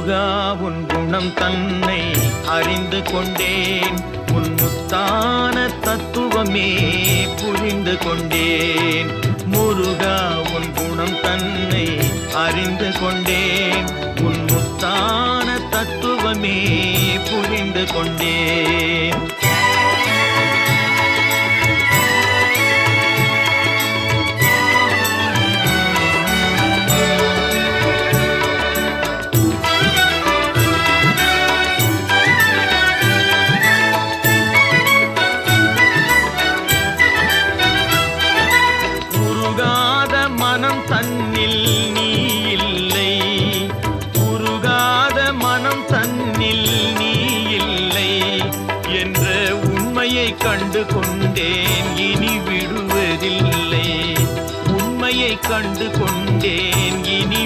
முருகா உன் குணம் தன்னை அறிந்து கொண்டேன், உன் முத்தான தத்துவமே புரிந்து கொண்டேன். முருகா உன் குணம் தன்னை அறிந்து கொண்டேன், உன் முத்தான தத்துவமே புரிந்து கொண்டேன். மனம் தன்னில் நீ இல்லை, உருகாத மனம் தன்னில் நீ இல்லை என்ற உண்மையை கண்டு கொண்டேன், இனி விடுவதில்லை. உண்மையை கண்டு கொண்டேன், இனி